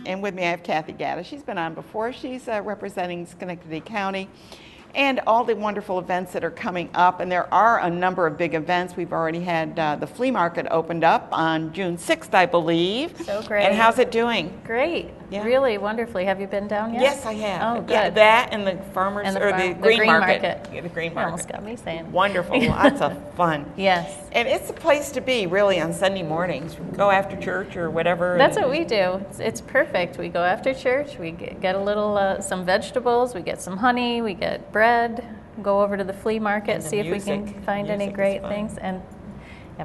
And with me I have Cathy Gatta. She's been on before. She's representing Schenectady County and all the wonderful events that are coming up. And there are a number of big events. We've already had the flea market opened up on June 6th, I believe. So great. And how's it doing? Great. Yeah. Really wonderfully. Have you been down yet? Yes, I have. Oh, good. Yeah, that and the farmers, or the green market. Yeah, the green You market. almost got me saying. Wonderful. Lots of fun. Yes. And it's a place to be, really, on Sunday mornings. Go after church or whatever. That's what we do. It's perfect. We go after church. We get a little, some vegetables. We get some honey. We get bread. Go over to the flea market, see if we can find any great things. And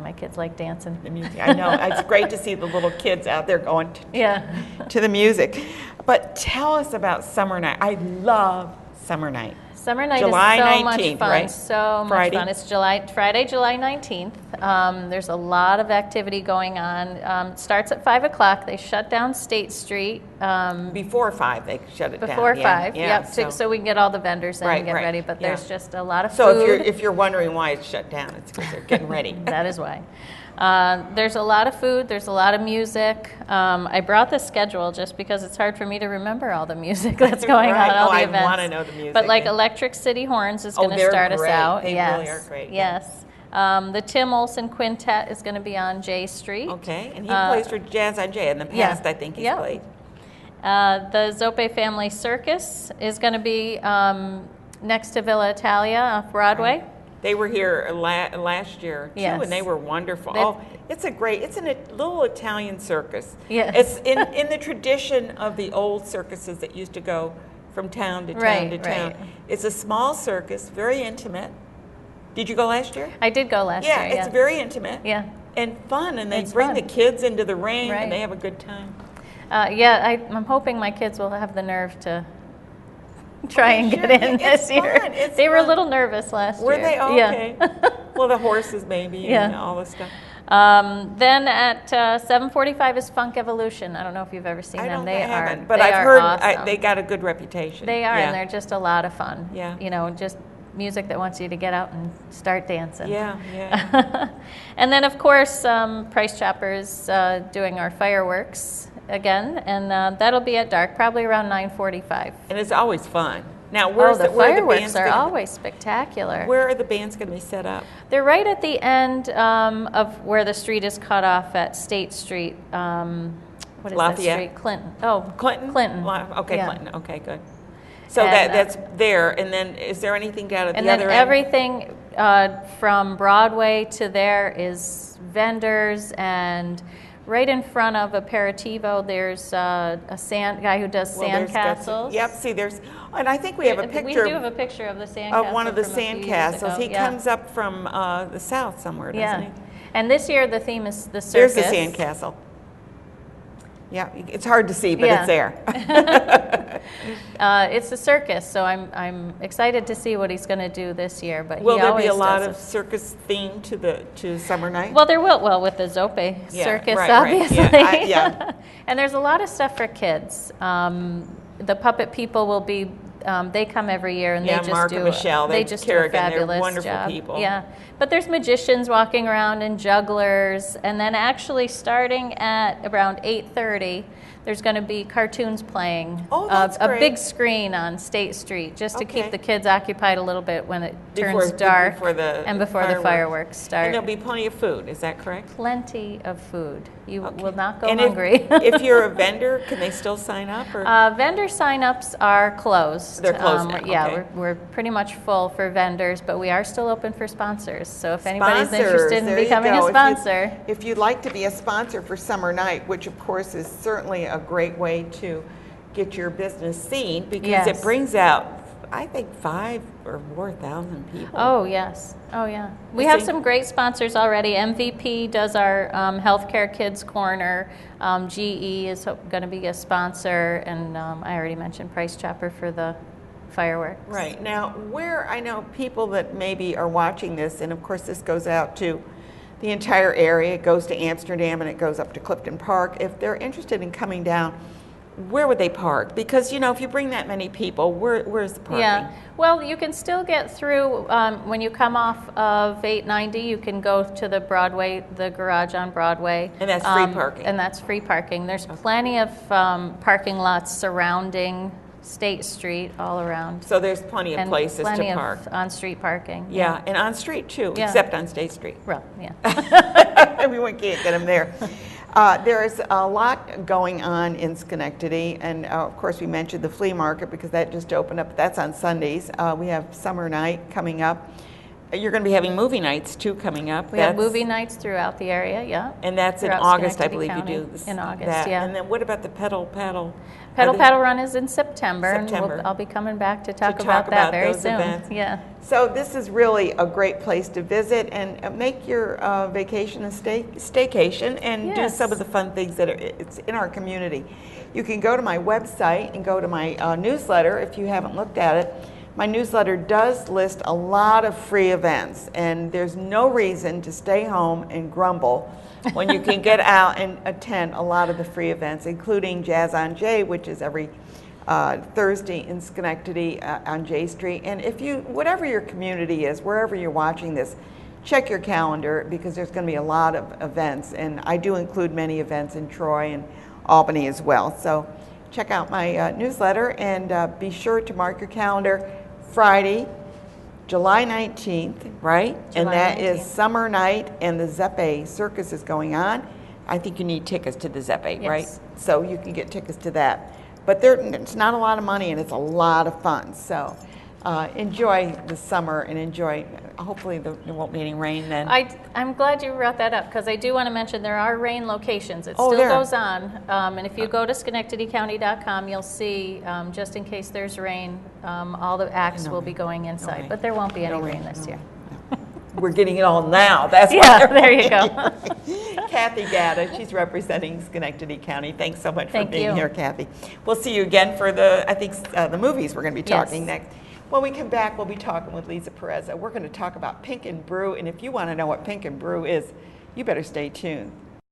my kids like dancing. The music, I know. It's great to see the little kids out there going to the music. But tell us about Summer Night. I love Summer Night. Summer Night July is so 19th, much fun. right? So Friday. much fun. It's Friday, July 19th. There's a lot of activity going on. It starts at 5 o'clock. They shut down State Street. Before 5, they shut it down. Before 5, yeah, yep. So we can get all the vendors in and get ready. But there's just a lot of food. So if you're wondering why it's shut down, it's because they're getting ready. That is why. There's a lot of food. There's a lot of music. I brought the schedule just because it's hard for me to remember all the music that's going on, all the events. I want to know the music. But like Electric City Horns is going to start us out. They really are great. Yes. The Tim Olson Quintet is going to be on J Street. Okay, and he plays for Jazz on J. In the past, I think he's played. The Zope Family Circus is going to be next to Villa Italia off Broadway. Right. They were here last year too, and they were wonderful. It's a little Italian circus. Yes. It's in the tradition of the old circuses that used to go from town to town to town. Right. It's a small circus, very intimate. Did you go last year? I did go last year. Yeah, it's very intimate. Yeah. And fun, and they bring the kids into the ring, and they have a good time. I'm hoping my kids will have the nerve to try and get in this year. They were a little nervous last year. Were they? Oh, okay. Yeah. Well, the horses maybe and all the stuff. Then at 7:45 is Funk Evolution. I don't know if you've ever seen them. I haven't, but I've heard they got a good reputation. They are, and they're just a lot of fun. Yeah. You know, just music that wants you to get out and start dancing. Yeah, yeah. And then, of course, Price Choppers doing our fireworks again, and that'll be at dark, probably around 9:45. And it's always fun. Now, the fireworks are always spectacular. Where are the bands going to be set up? They're right at the end of where the street is cut off at State Street. What is Lafayette? that street? Clinton. Oh, Clinton? Clinton. Okay, yeah. Clinton. Okay, good. So that's there. And then is there anything down at the other end? And then everything from Broadway to there is vendors, and right in front of Aperitivo, there's a guy who does sandcastles. Yep, see, and I think we have a picture. We do have a picture of the sandcastle. Of one of the sandcastles. He comes up from the south somewhere, doesn't he? And this year the theme is the circus. There's the sandcastle. Yeah, it's hard to see, but it's there. It's a circus, so I'm excited to see what he's going to do this year. But will there be a lot of circus theme to Summer Night? Well, there will. Well, with the Zope circus, obviously. Right. Yeah. And there's a lot of stuff for kids. The puppet people will be. They come every year, and they just Mark do. And Michelle, they just do a fabulous they're wonderful job. people. Yeah, but there's magicians walking around and jugglers, and then actually starting at around 8:30, there's going to be cartoons playing. Oh, that's a big screen on State Street, just to keep the kids occupied a little bit when it turns dark before the fireworks start. And there'll be plenty of food. Is that correct? Plenty of food. You will not go hungry. If you're a vendor, can they still sign up? Or? Vendor sign-ups are closed. They're closed now. Yeah, we're pretty much full for vendors, but we are still open for sponsors. So if anybody's interested in becoming a sponsor. If you'd like to be a sponsor for Summer Night, which of course is certainly a great way to get your business seen, because it brings out, I think, 5,000 or more people. Oh, yes. Oh, yeah. We have some great sponsors already. MVP does our Healthcare Kids Corner. GE is going to be a sponsor. And I already mentioned Price Chopper for the fireworks. Right. Now, where I know people that maybe are watching this, and of course this goes out to the entire area. It goes to Amsterdam and it goes up to Clifton Park. If they're interested in coming down, where would they park? Because, you know, if you bring that many people, where's the parking? Yeah, well, you can still get through, when you come off of 890, you can go to the Broadway, the garage on Broadway. And that's free parking? And that's free parking. There's plenty of parking lots surrounding State Street all around. So there's plenty of places to park. Plenty of on-street parking. Yeah, and on street too, Yeah. except on State Street. Well, yeah. Everyone can't get them there. There's a lot going on in Schenectady, and of course we mentioned the flea market because that just opened up. That's on Sundays. We have SummerNight coming up. You're going to be having movie nights too coming up. We have movie nights throughout the area, yeah. And that's in Throughout August, I Schenectady believe County. you do. In August, that. yeah. And then what about the Pedal Paddle? Pedal Paddle Run is in September, September. and I'll be coming back to talk about that very those soon. Events. Yeah. So this is really a great place to visit and make your vacation a staycation and do Yes. some of the fun things that it's in our community. You can go to my website and go to my newsletter if you haven't looked at it. My newsletter does list a lot of free events, and there's no reason to stay home and grumble when you can get out and attend a lot of the free events, including Jazz on J, which is every Thursday in Schenectady on J Street. And if you, whatever your community is, wherever you're watching this, check your calendar because there's going to be a lot of events, and I do include many events in Troy and Albany as well. So check out my newsletter and be sure to mark your calendar. Friday, July 19th, right? And that is SummerNight, and the Zeppe Circus is going on. I think you need tickets to the Zeppe, Yes. right? So you can get tickets to that. But it's not a lot of money, and it's a lot of fun. So enjoy the summer and enjoy, hopefully there won't be any rain then. I'm glad you brought that up because I do want to mention there are rain locations. It Oh, still there. goes on. And if you go to SchenectadyCounty.com, you'll see, just in case there's rain, all the acts will be going inside. rain. But there won't be any No rain rain, this no year. We're getting it all now. That's Yeah, why. there you go. Cathy Gatta, she's representing Schenectady County. Thanks so much for Thank being you. here, Cathy. We'll see you again for the, I think, the movies we're going to be talking Yes. next. When we come back, we'll be talking with Lisa Perez. We're going to talk about Pink and Brew, and if you want to know what Pink and Brew is, you better stay tuned.